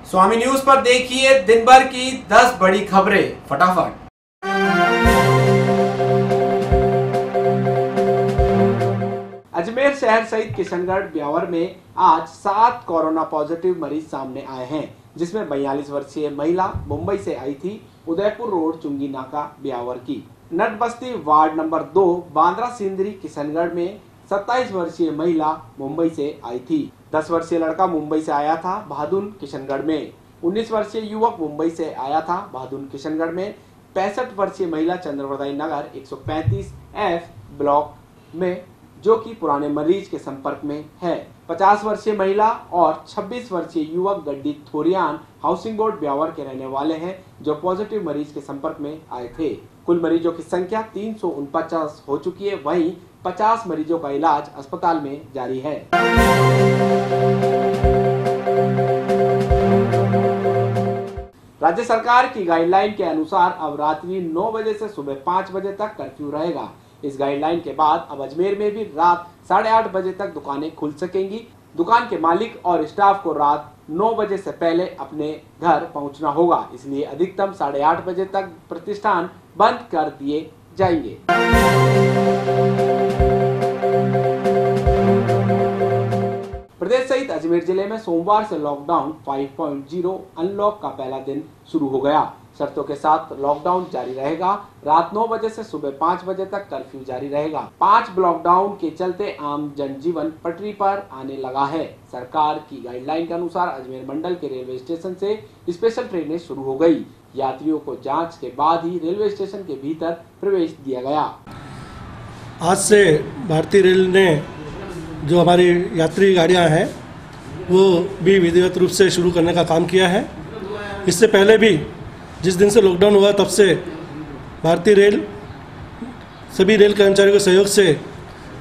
स्वामी news पर देखिए दिन भर की 10 बड़ी खबरें फटाफट। अजमेर शहर सहित किशनगढ़ ब्यावर में आज 7 कोरोना पॉजिटिव मरीज सामने आए हैं, जिसमें 42 वर्षीय महिला मुंबई से आई थी, उदयपुर रोड चुंगी नाका ब्यावर की। नट बस्ती वार्ड नंबर 2 बांद्रा सिंदरी किशनगढ़ में 27 वर्षीय महिला मुंबई से आई थी। 10 वर्षीय लड़का मुंबई से आया था, भादुन किशनगढ़ में। 19 वर्षीय युवक मुंबई से आया था, भादुन किशनगढ़ में। 65 वर्षीय महिला चंद्रवरदाई नगर 135F ब्लॉक में, जो कि पुराने मरीज के संपर्क में है। 50 वर्षीय महिला और 26 वर्षीय युवक गड्डी थोरियान हाउसिंग बोर्ड ब्यावर के रहने वाले हैं, जो पॉजिटिव मरीज के संपर्क में आए थे। कुल मरीजों की संख्या 349 हो चुकी है, वहीं 50 मरीजों का इलाज अस्पताल में जारी है। राज्य सरकार की गाइडलाइन के अनुसार अब रात्रि 9 बजे से सुबह 5 बजे तक कर्फ्यू रहेगा। इस गाइडलाइन के बाद अब अजमेर में भी रात 8:30 बजे तक दुकानें खुल सकेंगी। दुकान के मालिक और स्टाफ को रात 9 बजे से पहले अपने घर पहुंचना होगा, इसलिए अधिकतम 8:30 बजे तक प्रतिष्ठान बंद कर दिए जाएंगे। प्रदेश सहित अजमेर जिले में सोमवार से लॉकडाउन 5.0 अनलॉक का पहला दिन शुरू हो गया। शर्तों के साथ लॉकडाउन जारी रहेगा। रात 9 बजे से सुबह 5 बजे तक कर्फ्यू जारी रहेगा। 5 लॉकडाउन के चलते आम जनजीवन पटरी पर आने लगा है। सरकार की गाइडलाइन के अनुसार अजमेर मंडल के रेलवे स्टेशन से स्पेशल ट्रेनें शुरू हो गई। यात्रियों को जांच के बाद ही रेलवे स्टेशन के भीतर प्रवेश दिया गया। आज से भारतीय रेल ने जो हमारी यात्री गाड़ियां हैं वो भी विधिवत रूप से शुरू करने का काम किया है। इससे पहले भी जिस दिन से लॉकडाउन हुआ तब से भारतीय रेल सभी रेल कर्मचारियों के सहयोग से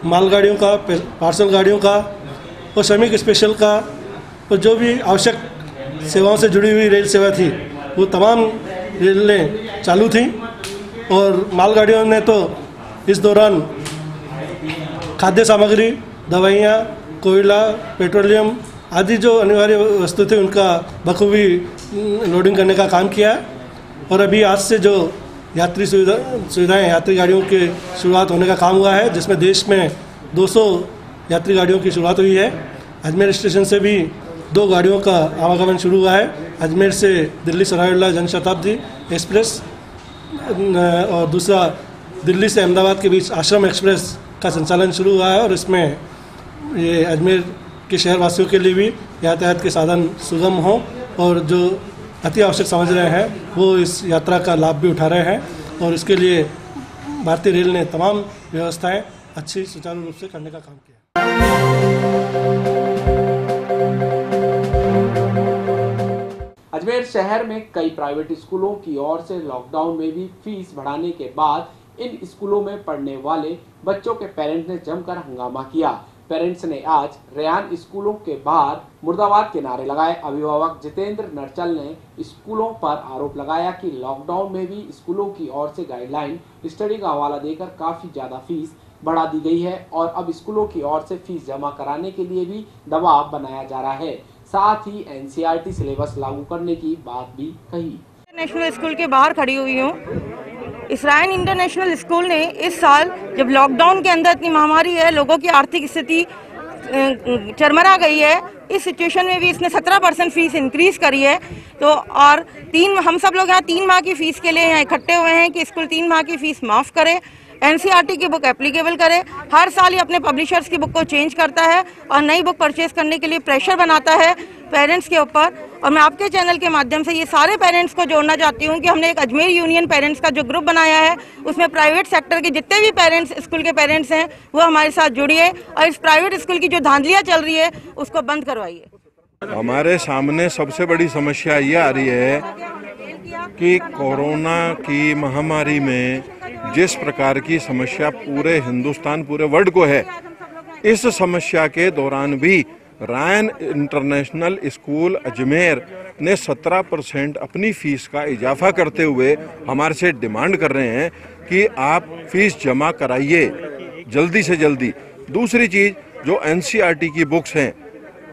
मालगाड़ियों का, पार्सल गाड़ियों का और श्रमिक स्पेशल का और जो भी आवश्यक सेवाओं से जुड़ी हुई रेल सेवा थी वो तमाम रेलें चालू थी। और मालगाड़ियों ने तो इस दौरान खाद्य सामग्री, दवाइयाँ, कोयला, पेट्रोलियम आदि जो अनिवार्य वस्तु थे उनका बखूबी लोडिंग करने का काम किया। और अभी आज से जो यात्री सुविधाएं यात्री गाड़ियों के शुरुआत होने का काम हुआ है, जिसमें देश में 200 यात्री गाड़ियों की शुरुआत हुई है। अजमेर स्टेशन से भी 2 गाड़ियों का आवागमन शुरू हुआ है। अजमेर से दिल्ली सरायरोला जनशताब्दी एक्सप्रेस और दूसरा दिल्ली से अहमदाबाद के बीच आश्रम एक्सप्रेस का संचालन शुरू हुआ है। और इसमें ये अजमेर के शहरवासियों के लिए भी यातायात के साधन सुगम हों और जो अति आवश्यक समझ रहे हैं वो इस यात्रा का लाभ भी उठा रहे हैं। और इसके लिए भारतीय रेल ने तमाम व्यवस्थाएं अच्छी सुचारू रूप से करने का काम किया। अजमेर शहर में कई प्राइवेट स्कूलों की ओर से लॉकडाउन में भी फीस बढ़ाने के बाद इन स्कूलों में पढ़ने वाले बच्चों के पेरेंट्स ने जमकर हंगामा किया। पेरेंट्स ने आज रेयान स्कूलों के बाहर मुर्दाबाद के नारे लगाए। अभिभावक जितेंद्र नरचल ने स्कूलों पर आरोप लगाया कि लॉकडाउन में भी स्कूलों की ओर से गाइडलाइन स्टडी का हवाला देकर काफी ज्यादा फीस बढ़ा दी गई है और अब स्कूलों की ओर से फीस जमा कराने के लिए भी दबाव बनाया जा रहा है। साथ ही NCERT सिलेबस लागू करने की बात भी कही। नेशनल स्कूल के बाहर खड़ी हुई हूँ। इसराइन इंटरनेशनल स्कूल ने इस साल जब लॉकडाउन के अंदर इतनी महामारी है, लोगों की आर्थिक स्थिति चरमरा गई है, इस सिचुएशन में भी इसने 17% फीस इंक्रीज करी है। तो और हम सब लोग यहाँ 3 माह की फीस के लिए यहाँ इकट्ठे हुए हैं कि स्कूल 3 माह की फीस माफ़ करे, NCERT की बुक एप्लीकेबल करे। हर साल ये अपने पब्लिशर्स की बुक को चेंज करता है और नई बुक परचेज करने के लिए प्रेशर बनाता है पेरेंट्स के ऊपर। और मैं आपके चैनल के माध्यम से ये सारे पेरेंट्स को जोड़ना चाहती हूँ कि हमने एक अजमेर यूनियन पेरेंट्स का जो ग्रुप बनाया है, उसमें प्राइवेट सेक्टर के जितने भी पेरेंट्स स्कूल के पेरेंट्स हैं वो हमारे साथ जुड़िए और इस प्राइवेट स्कूल की जो धांधलियाँ चल रही है उसको बंद करवाइए। हमारे सामने सबसे बड़ी समस्या ये आ रही है कि कोरोना की महामारी में जिस प्रकार की समस्या पूरे हिंदुस्तान, पूरे वर्ल्ड को है, इस समस्या के दौरान भी रायन इंटरनेशनल स्कूल अजमेर ने 17% अपनी फीस का इजाफा करते हुए हमारे से डिमांड कर रहे हैं कि आप फीस जमा कराइए जल्दी से जल्दी। दूसरी चीज़, जो NCERT की बुक्स हैं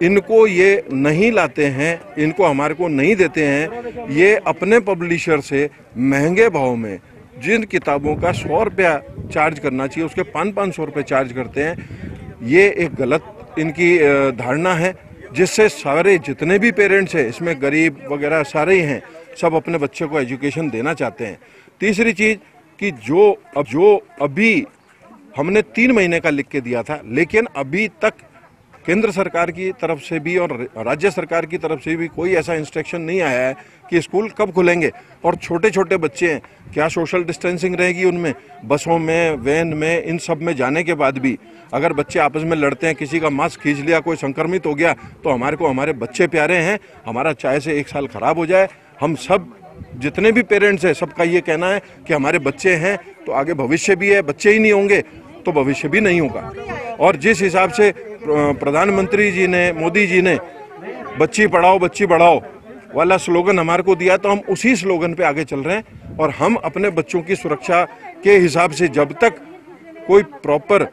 इनको ये नहीं लाते हैं, इनको हमारे को नहीं देते हैं, ये अपने पब्लिशर से महंगे भाव में जिन किताबों का 100 रुपया चार्ज करना चाहिए उसके 500-500 रुपये चार्ज करते हैं। ये एक गलत इनकी धारणा है, जिससे सारे जितने भी पेरेंट्स हैं, इसमें गरीब वगैरह सारे ही हैं, सब अपने बच्चे को एजुकेशन देना चाहते हैं। तीसरी चीज़ कि जो अभी हमने 3 महीने का लिख के दिया था, लेकिन अभी तक केंद्र सरकार की तरफ से भी और राज्य सरकार की तरफ से भी कोई ऐसा इंस्ट्रक्शन नहीं आया है कि स्कूल कब खुलेंगे। और छोटे छोटे बच्चे हैं, क्या सोशल डिस्टेंसिंग रहेगी उनमें? बसों में, वैन में, इन सब में जाने के बाद भी अगर बच्चे आपस में लड़ते हैं, किसी का मास्क खींच लिया, कोई संक्रमित हो गया, तो हमारे को हमारे बच्चे प्यारे हैं, हमारा चाहे से 1 साल खराब हो जाए। हम सब जितने भी पेरेंट्स हैं, सबका ये कहना है कि हमारे बच्चे हैं तो आगे भविष्य भी है, बच्चे ही नहीं होंगे तो भविष्य भी नहीं होगा। और जिस हिसाब से प्रधानमंत्री जी ने, मोदी जी ने बच्ची पढ़ाओ वाला स्लोगन हमारे को दिया, तो हम उसी स्लोगन पे आगे चल रहे हैं। और हम अपने बच्चों की सुरक्षा के हिसाब से जब तक कोई प्रॉपर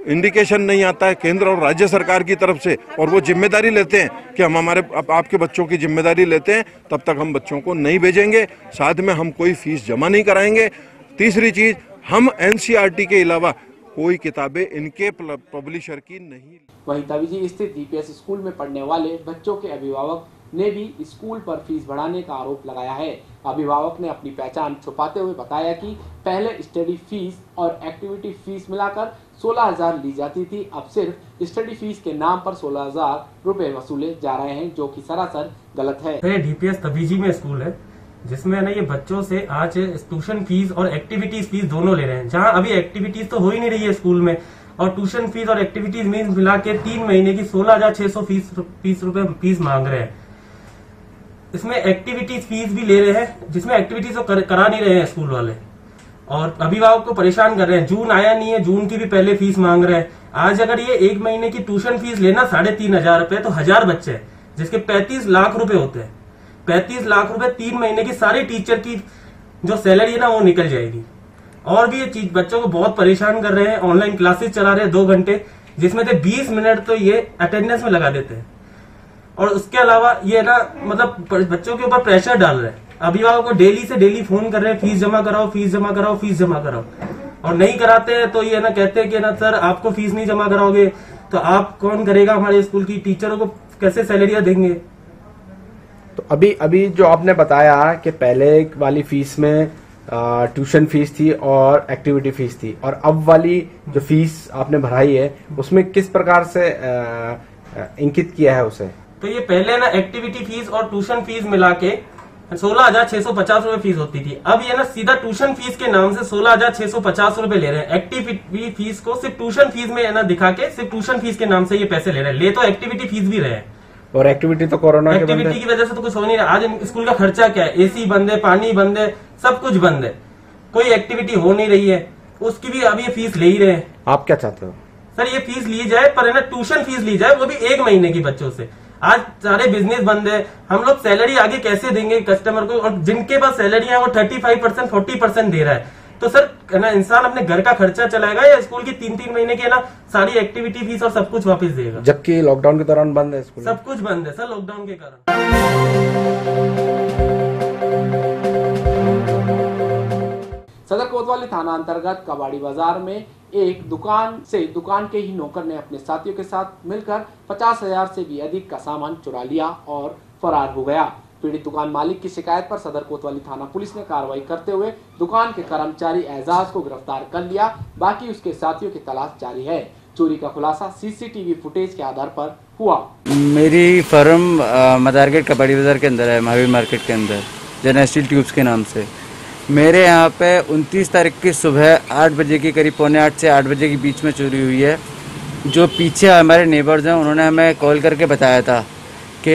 इंडिकेशन नहीं आता है केंद्र और राज्य सरकार की तरफ से, और वो जिम्मेदारी लेते हैं कि हम आपके बच्चों की जिम्मेदारी लेते हैं, तब तक हम बच्चों को नहीं भेजेंगे। साथ में हम कोई फीस जमा नहीं कराएंगे। तीसरी चीज, हम एनसीईआरटी के अलावा कोई किताबें इनके पब्लिशर की नहीं। वहीं तवीजी स्थित डीपीएस स्कूल में पढ़ने वाले बच्चों के अभिभावक ने भी स्कूल पर फीस बढ़ाने का आरोप लगाया है। अभिभावक ने अपनी पहचान छुपाते हुए बताया कि पहले स्टडी फीस और एक्टिविटी फीस मिलाकर 16,000 ली जाती थी, अब सिर्फ स्टडी फीस के नाम पर 16,000 रुपए वसूले जा रहे हैं, जो कि सरासर गलत है। डीपीएस तवीजी में स्कूल है जिसमें ना ये बच्चों से आज ट्यूशन फीस और एक्टिविटीज फीस दोनों ले रहे हैं, जहां अभी एक्टिविटीज तो हो ही नहीं रही है स्कूल में, और ट्यूशन फीस और एक्टिविटीज में मिला के 3 महीने की 16,600 फीस मांग रहे हैं। इसमें एक्टिविटीज फीस भी ले रहे हैं, जिसमें एक्टिविटीज तो करा नहीं रहे हैं स्कूल वाले, और अभिभावक को परेशान कर रहे हैं। जून आया नहीं है, जून की भी पहले फीस मांग रहे हैं। आज अगर ये 1 महीने की ट्यूशन फीस लेना 3,500 रुपए, तो 1000 बच्चे हैं जिसके 35 लाख रुपए होते हैं। 35 लाख रुपए 3 महीने की सारी टीचर की जो सैलरी है ना वो निकल जाएगी। और भी ये चीज बच्चों को बहुत परेशान कर रहे हैं। ऑनलाइन क्लासेस चला रहे हैं 2 घंटे, जिसमें से 20 मिनट तो ये अटेंडेंस में लगा देते हैं, और उसके अलावा ये ना मतलब बच्चों के ऊपर प्रेशर डाल रहे हैं। अभिभावक को डेली से डेली फोन कर रहे हैं, फीस जमा कराओ, फीस जमा कराओ, फीस जमा कराओ, और नहीं कराते हैं तो ये ना कहते हैं कि ना सर आपको फीस नहीं जमा कराओगे तो आप कौन करेगा, हमारे स्कूल की टीचरों को कैसे सैलरियां देंगे। तो अभी जो आपने बताया कि पहले वाली फीस में ट्यूशन फीस थी और एक्टिविटी फीस थी, और अब वाली जो फीस आपने भराई है उसमें किस प्रकार से इंकित किया है उसे? तो ये पहले ना एक्टिविटी फीस और ट्यूशन फीस मिला के 16,650 रुपए फीस होती थी। अब ये ना सीधा ट्यूशन फीस के नाम से 16,650 रुपए ले रहे हैं। एक्टिविटी फीस को सिर्फ ट्यूशन फीस में ना दिखा के सिर्फ ट्यूशन फीस के नाम से ये पैसे ले रहे हैं। ले तो एक्टिविटी फीस भी रहे हैं, और एक्टिविटी तो कोरोना एक्टिविटी की वजह से तो कुछ हो नहीं रहा। आज स्कूल का खर्चा क्या है? एसी बंद है, पानी बंद है, सब कुछ बंद है, कोई एक्टिविटी हो नहीं रही है, उसकी भी अब ये फीस ले ही रहे हैं। आप क्या चाहते हो? सर ये फीस ली जाए, पर है ना ट्यूशन फीस ली जाए, वो भी 1 महीने की बच्चों से। आज सारे बिजनेस बंद है, हम लोग सैलरी आगे कैसे देंगे कस्टमर को? और जिनके पास सैलरी है वो 35%, 40% दे रहा है। तो सर है ना इंसान अपने घर का खर्चा चलाएगा या स्कूल की 3-3 महीने की है ना सारी एक्टिविटी फीस और सब कुछ वापस देगा? जबकि लॉकडाउन के दौरान बंद है स्कूल, सब कुछ बंद है सर लॉकडाउन के कारण। सदर कोतवाली थाना अंतर्गत कबाड़ी बाजार में एक दुकान के ही नौकर ने अपने साथियों के साथ मिलकर 50,000 से भी अधिक का सामान चुरा लिया और फरार हो गया। पीड़ित दुकान मालिक की शिकायत पर सदर कोतवाली थाना पुलिस ने कार्रवाई करते हुए दुकान के कर्मचारी एजाज को गिरफ्तार कर लिया, बाकी उसके साथियों की तलाश जारी है। चोरी का खुलासा सीसीटीवी फुटेज के आधार पर हुआ। मेरी फर्म मदारगेट कबाड़ी बाजार के अंदर है, महावीर मार्केट के अंदर, जनरल स्टील ट्यूब्स के नाम से। मेरे यहाँ पे 29 तारीख की सुबह 8 बजे के करीब, 7:45 से 8 बजे के बीच में चोरी हुई है। जो पीछे हमारे नेबर्स हैं उन्होंने हमें कॉल करके बताया था कि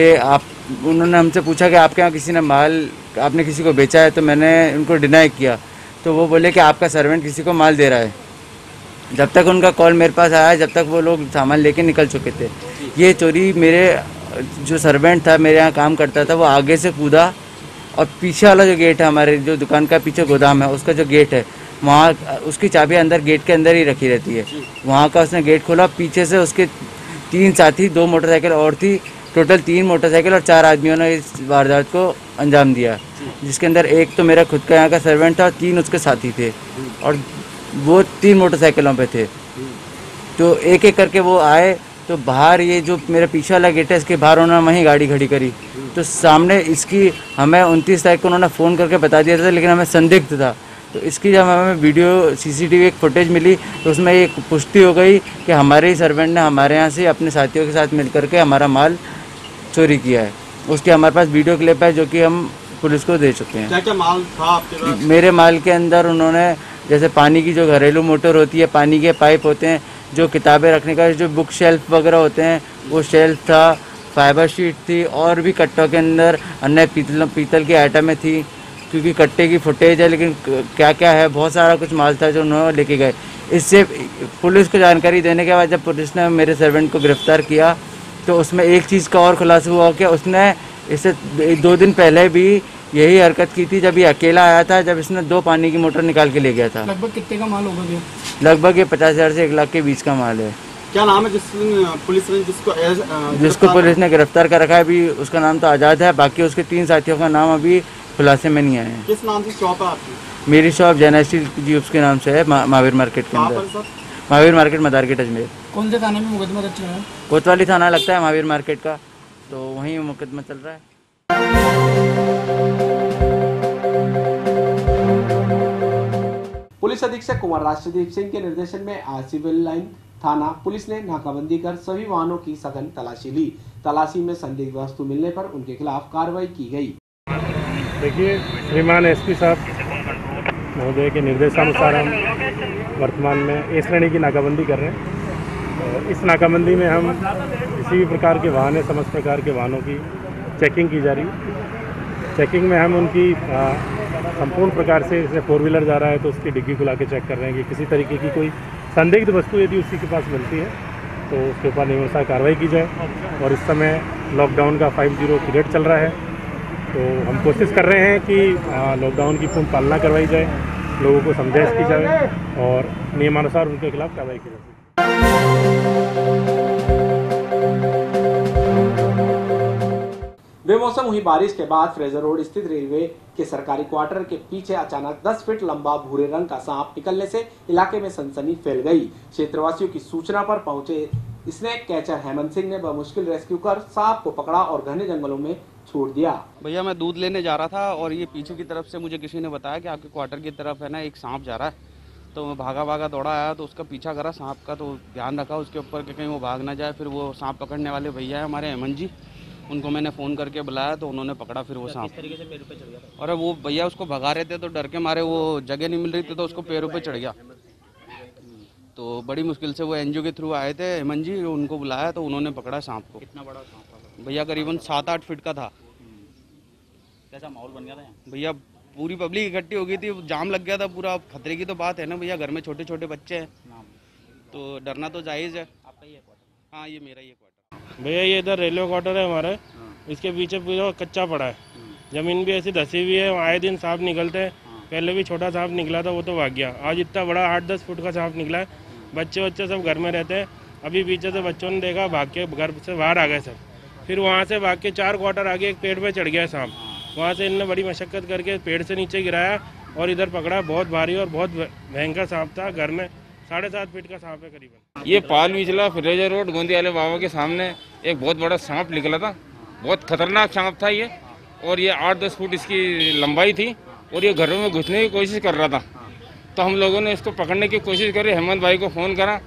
उन्होंने हमसे पूछा कि आपके यहाँ किसी ने माल, आपने किसी को बेचा है? तो मैंने उनको डिनाई किया, तो वो बोले कि आपका सर्वेंट किसी को माल दे रहा है। जब तक उनका कॉल मेरे पास आया, जब तक वो लोग सामान लेके निकल चुके थे। ये चोरी मेरे जो सर्वेंट था, मेरे यहाँ काम करता था, वो आगे से कूदा और पीछे वाला जो गेट है, हमारे जो दुकान का पीछे गोदाम है उसका जो गेट है, वहाँ उसकी चाबी अंदर गेट के अंदर ही रखी रहती है। वहाँ का उसने गेट खोला, पीछे से उसके 3 साथी, 2 मोटरसाइकिल और थी, टोटल 3 मोटरसाइकिल और 4 आदमियों ने इस वारदात को अंजाम दिया, जिसके अंदर एक तो मेरा खुद का यहाँ का सर्वेंट था और 3 उसके साथी थे और वो 3 मोटरसाइकिलों पे थे। तो एक एक करके वो आए तो बाहर ये जो मेरा पीछे वाला गेट है इसके बाहर उन्होंने वहीं गाड़ी खड़ी करी, तो सामने इसकी हमें 29 तारीख को उन्होंने फ़ोन करके बता दिया था, लेकिन हमें संदिग्ध था। तो इसकी जब हमें वीडियो CCTV एक फुटेज मिली तो उसमें एक पुष्टि हो गई कि हमारे ही सर्वेंट ने हमारे यहाँ से अपने साथियों के साथ मिल करके हमारा माल चोरी किया है। उसकी हमारे पास वीडियो क्लिप है जो कि हम पुलिस को दे चुके हैं। क्या क्या माल था आपके पास? मेरे माल के अंदर उन्होंने जैसे पानी की जो घरेलू मोटर होती है, पानी के पाइप होते हैं, जो किताबें रखने का जो बुक शेल्फ वगैरह होते हैं वो शेल्फ था, फाइबर शीट थी और भी कट्टों के अंदर अन्य पीतल की आइटमें थी, क्योंकि कट्टे की फुटेज है, लेकिन क्या क्या है बहुत सारा कुछ माल था जो उन्होंने लेके गए। इससे पुलिस को जानकारी देने के बाद जब पुलिस ने मेरे सर्वेंट को गिरफ्तार किया तो उसमें एक चीज़ का और खुलासा हुआ कि उसने इससे 2 दिन पहले भी यही हरकत की थी, जब ये अकेला आया था, जब इसने 2 पानी की मोटर निकाल के ले गया था। लगभग कितने का माल होगा ये? लगभग ये 50,000 से 1 लाख के बीच का माल है। क्या नाम है पुलिस ने जिसको पुलिस ने गिरफ्तार कर रखा है? अभी उसका नाम तो आज़ाद है, बाकी उसके 3 साथियों का नाम अभी खुलासे में नहीं आए हैं। किस नाम से शॉप है आपकी? मेरी शॉप जैनेस्टी ट्यूब्स के नाम से है, महावीर मार्केट के अंदर। महावीर मार्केट, मदारगेट, अजमेर। कौन से थाने में मुकदमा दर्ज है? कोतवाली थाना लगता है महावीर मार्केट का, तो वहीं मुकदमा चल रहा है। पुलिस अधीक्षक कुमार राष्ट्रदीप सिंह के निर्देशन में आज सिविल लाइन थाना पुलिस ने नाकाबंदी कर सभी वाहनों की सघन तलाशी ली। तलाशी में संदिग्ध वस्तु मिलने पर उनके खिलाफ कार्रवाई की गई। देखिए, श्रीमान SP साहब महोदय के निर्देशानुसार हम वर्तमान में A श्रेणी की नाकाबंदी कर रहे हैं। इस नाकाबंदी में हम किसी भी प्रकार के वाहन, समस्त प्रकार के वाहनों की चेकिंग की जा रही है। चेकिंग में हम उनकी संपूर्ण प्रकार से, जैसे 4 व्हीलर जा रहा है तो उसकी डिग्गी खुला के चेक कर रहे हैं कि किसी तरीके की कोई संदिग्ध वस्तु यदि उसी के पास मिलती है तो उसके ऊपर नियमानुसार कार्रवाई की जाए। और इस समय लॉकडाउन का 5-0 पीरियड चल रहा है, तो हम कोशिश कर रहे हैं कि लॉकडाउन की पूर्ण पालना करवाई जाए, लोगों को समझाइश की जाए और नियमानुसार उनके खिलाफ कार्रवाई की जाए। बेमौसम हुई बारिश के बाद फ्रेजर रोड स्थित रेलवे के सरकारी क्वार्टर के पीछे अचानक 10 फीट लंबा भूरे रंग का सांप निकलने से इलाके में सनसनी फैल गई। क्षेत्रवासियों की सूचना पर पहुंचे स्नेक कैचर हेमंत सिंह ने बमुश्किल रेस्क्यू कर सांप को पकड़ा और घने जंगलों में छोड़ दिया। भैया, मैं दूध लेने जा रहा था और ये पीछे की तरफ से मुझे किसी ने बताया कि आपके क्वार्टर की तरफ है ना एक सांप जा रहा है, तो मैं भागा दौड़ा आया तो उसका पीछा करा सांप का, तो ध्यान रखा उसके ऊपर कि कहीं वो भाग ना जाए। फिर वो सांप पकड़ने वाले भैया है हमारे हेमंत जी, उनको मैंने फ़ोन करके बुलाया तो उन्होंने पकड़ा फिर वो सांप। किस तरीके से पैरों पे चढ़ गया? और वो भैया उसको भगा रहे थे तो डर के मारे वो जगह नहीं मिल रही थी तो उसको पैरों पे चढ़ गया। तो बड़ी मुश्किल से वो NGO के थ्रू आए थे हेमंत जी, उनको बुलाया तो उन्होंने पकड़ा सांप को। कितना बड़ा सांप था भैया? करीबन 7-8 फीट का था। कैसा माहौल बन गया था भैया? पूरी पब्लिक इकट्ठी हो गई थी, जाम लग गया था पूरा। खतरे की तो बात है ना भैया, घर में छोटे छोटे बच्चे हैं तो डरना तो जायज़ है। आपका ये क्वार्टर? हाँ, ये मेरा ये क्वार्टर। भैया, ये इधर रेलवे क्वार्टर है हमारे, इसके पीछे पूरा कच्चा पड़ा है, जमीन भी ऐसी धसी हुई है, आए दिन सांप निकलते हैं। पहले भी छोटा सांप निकला था, वो तो भाग गया। आज इतना बड़ा 8-10 फुट का सांप निकला है। बच्चे सब घर में रहते हैं। अभी पीछे से बच्चों ने देखा, भाग के घर से बाहर आ गए सब। फिर वहाँ से भाग के 4 क्वार्टर आगे एक पेड़ पे चढ़ गया सांप। वहाँ से इनने बड़ी मशक्कत करके पेड़ से नीचे गिराया और इधर पकड़ा। बहुत भारी और बहुत भयंकर सांप था। घर में 7.5 फीट का सांप है करीबन। ये पाल बिचला फ्रेजर रोड गोंदी वाले बाबा के सामने एक बहुत बड़ा सांप निकला था। बहुत खतरनाक सांप था ये, और ये 8-10 फुट इसकी लंबाई थी और ये घरों में घुसने की कोशिश कर रहा था। तो हम लोगों ने इसको पकड़ने की कोशिश करी, हेमंत भाई को फ़ोन करा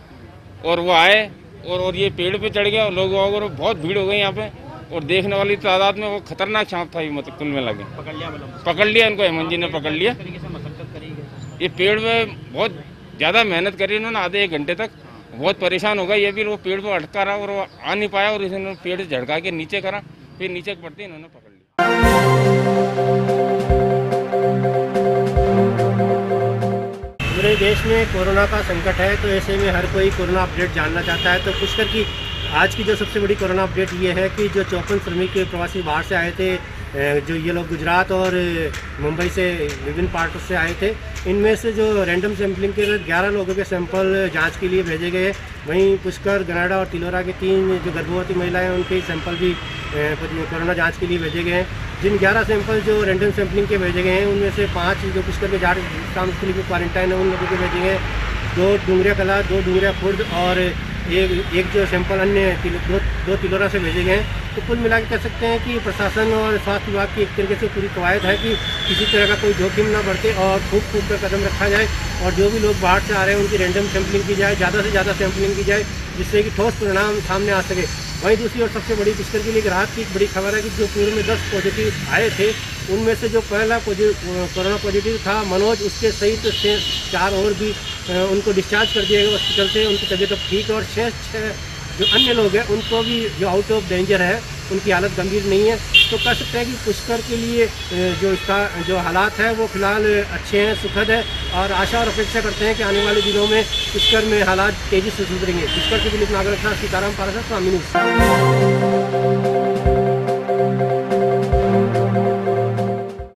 और वो आए और ये पेड़ पे चढ़ गया। लोग और बहुत भीड़ हो गई यहाँ पे और देखने वाली तादाद में वो खतरनाक सांप था। ये मतलब कुल में लगे पकड़ लिया इनको, हेमंत जी ने पकड़ लिया। ये पेड़ में बहुत ज़्यादा मेहनत करी इन्होंने, आधे 1 घंटे तक। बहुत परेशान हो गया ये भी, वो पेड़ पर अटका रहा और वो आ नहीं पाया और इन्होंने पेड़ से झड़का के नीचे करा, फिर नीचे पड़ते इन्होंने पकड़ लिया। पूरे देश में कोरोना का संकट है, तो ऐसे में हर कोई कोरोना अपडेट जानना चाहता है। तो पुष्कर की आज की जो सबसे बड़ी कोरोना अपडेट ये है कि जो 54 श्रमिक प्रवासी बाहर से आए थे जो ये लोग गुजरात और मुंबई से विभिन्न पार्टों से आए थे। इनमें से जो रैंडम सैंपलिंग के 11 लोगों के सैंपल जांच के लिए भेजे गए। वहीं पुष्कर, गनाडा और तिलोरा के 3 जो गर्भवती महिलाएं हैं उनके सैंपल भी कोरोना जांच के लिए भेजे गए हैं। जिन 11 सैंपल जो रैंडम सैंपलिंग के भेजे गए हैं उनमें से 5 जो पुष्कर के जाट के लिए क्वारंटाइन है उन लोगों के भेजे गए हैं। 2 डूंगरिया कला, 2 डूंगरिया खुर्द और एक जो सैंपल अन्य 2 तिलोरा से भेजे गए हैं। तो कुल मिला के कह सकते हैं कि प्रशासन और स्वास्थ्य विभाग की एक तरीके से पूरी कवायद है कि किसी तरह का कोई जोखिम ना बढ़ते और खूब कर कदम रखा जाए और जो भी लोग बाहर से आ रहे हैं उनकी रैंडम सैंपलिंग की जाए, ज़्यादा से ज़्यादा सैंपलिंग की जाए जिससे कि ठोस परिणाम सामने आ सके। वहीं दूसरी और सबसे बड़ी पुष्कर के लिए राहत की एक बड़ी खबर है कि जो पूर्व में 10 पॉजिटिव आए थे उनमें से जो पहला कोरोना पॉजिटिव था मनोज, उसके सहित 4 और भी उनको डिस्चार्ज कर दिया गया हॉस्पिटल से। उनकी तबीयत अब ठीक है और 6 जो अन्य लोग हैं उनको भी जो आउट ऑफ डेंजर है, उनकी हालत गंभीर नहीं है। तो कह सकते हैं कि पुष्कर के लिए जो इसका जो हालात है वो फिलहाल अच्छे हैं, सुखद है और आशा और अपेक्षा करते हैं कि आने वाले दिनों में पुष्कर में हालात तेज़ी से सुधरेंगे। पुष्कर से दिलीप नागर के साथ सीताराम पाराशर, स्वामी न्यूज़।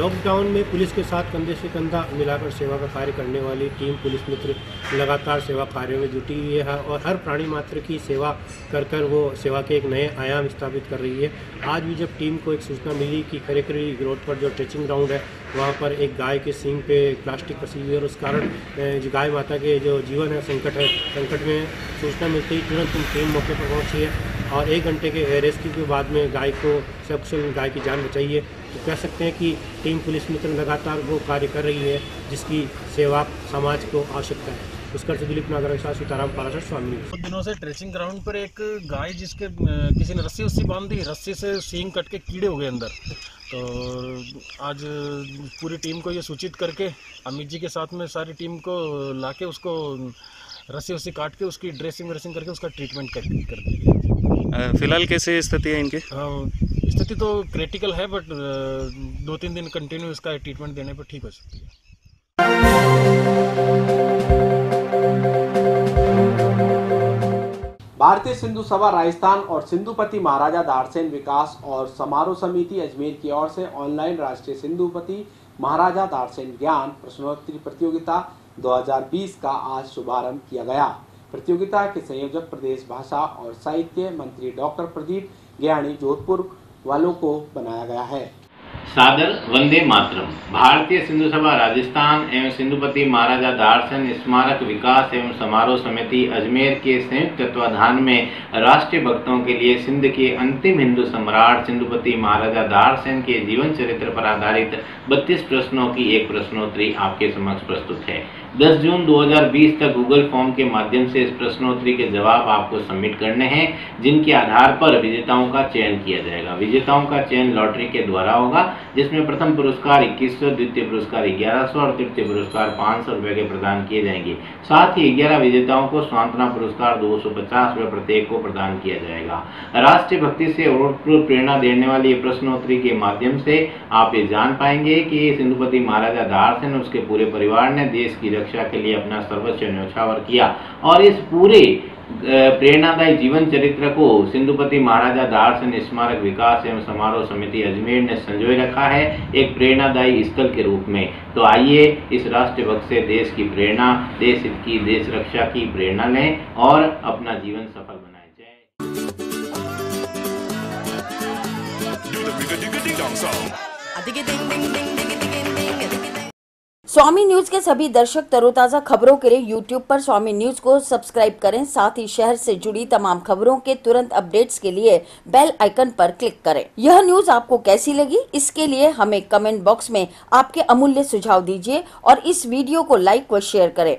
लॉकडाउन में पुलिस के साथ कंधे से कंधा मिलाकर सेवा का कार्य करने वाली टीम पुलिस मित्र लगातार सेवा कार्यों में जुटी हुई है और हर प्राणी मात्र की सेवा कर कर वो सेवा के एक नए आयाम स्थापित कर रही है। आज भी जब टीम को एक सूचना मिली कि खरेखरी रोड पर जो ट्रेचिंग ग्राउंड है वहाँ पर एक गाय के सींग पे प्लास्टिक फंसी हुई है और उस कारण जो गाय माता के जो जीवन है संकट में सूचना मिलते ही तुरंत टीम मौके पर पहुँची है और 1 घंटे के रेस्क्यू के बाद में गाय को सकुशल गाय की जान बचाई है। तो कह सकते हैं कि टीम पुलिस मित्र लगातार वो कार्य कर रही है जिसकी सेवा समाज को आवश्यकता है। पुष्कर से दिलीप नागर के साथ सीताराम पाराशर, स्वामी। कुछ दिनों से ट्रेचिंग ग्राउंड पर एक गाय जिसके किसी ने रस्सी बांध दी, रस्सी से सींग कट के कीड़े हो गए अंदर। तो आज पूरी टीम को ये सूचित करके अमित जी के साथ में सारी टीम को लाके उसको रस्सी काट के उसकी ड्रेसिंग करके उसका ट्रीटमेंट कर दिया। फिलहाल कैसे स्थिति है इनकी? स्थिति तो क्रिटिकल है बट 2-3 दिन कंटिन्यू इसका ट्रीटमेंट देने पर ठीक हो सकती है। भारतीय सिंधु सभा राजस्थान और सिंधुपति महाराजा दाड़सेन विकास और समारोह समिति अजमेर की ओर से ऑनलाइन राष्ट्रीय सिंधुपति महाराजा दाड़सेन ज्ञान प्रश्नोत्तरी प्रतियोगिता 2020 का आज शुभारंभ किया गया। प्रतियोगिता के संयोजक प्रदेश भाषा और साहित्य मंत्री डॉक्टर प्रदीप ज्ञानी जोधपुर वालों को बनाया गया है। सादर वंदे मातरम। भारतीय सिंधु सभा राजस्थान एवं सिंधुपति महाराजा दाड़सेन स्मारक विकास एवं समारोह समिति अजमेर के संयुक्त तत्वाधान में राष्ट्रीय भक्तों के लिए सिंध के अंतिम हिंदू सम्राट सिंधुपति महाराजा दाड़सेन के जीवन चरित्र पर आधारित 32 प्रश्नों की एक प्रश्नोत्तरी आपके समक्ष प्रस्तुत है। 10 जून 2020 तक गूगल फॉर्म के माध्यम से इस प्रश्नोत्तरी के जवाब आपको सबमिट करने हैं, जिनके आधार पर विजेताओं का चयन किया जाएगा। विजेताओं का चयन लॉटरी के द्वारा होगा, जिसमें प्रथम पुरस्कार 2100, द्वितीय पुरस्कार 1100 और तृतीय पुरस्कार 500 रुपए के प्रदान किए जाएंगे। साथ ही 11 विजेताओं को सांत्वना पुरस्कार 250 रुपए प्रत्येक को प्रदान किया जाएगा। राष्ट्रीय भक्ति से ओतप्रोत प्रेरणा देने वाली प्रश्नोत्तरी के माध्यम से आप ये जान पाएंगे कि सिंधुपति महाराजा दाड़सेन उसके पूरे परिवार ने देश की रक्षा के लिए अपना सर्वस्व न्यौछावर किया और इस पूरे प्रेरणादायी जीवन चरित्र को सिंधुपति महाराजा दाड़सेन स्मारक विकास एवं समारोह समिति अजमेर ने संजोए रखा है एक प्रेरणादायी स्थल के रूप में। तो आइए इस राष्ट्रीय भक्त से देश की प्रेरणा, देश हित की, देश रक्षा की प्रेरणा लें और अपना जीवन सफल बनाएं। स्वामी न्यूज के सभी दर्शक तरोताजा खबरों के लिए यूट्यूब पर स्वामी न्यूज को सब्सक्राइब करें। साथ ही शहर से जुड़ी तमाम खबरों के तुरंत अपडेट्स के लिए बेल आइकन पर क्लिक करें। यह न्यूज आपको कैसी लगी, इसके लिए हमें कमेंट बॉक्स में आपके अमूल्य सुझाव दीजिए और इस वीडियो को लाइक व शेयर करें।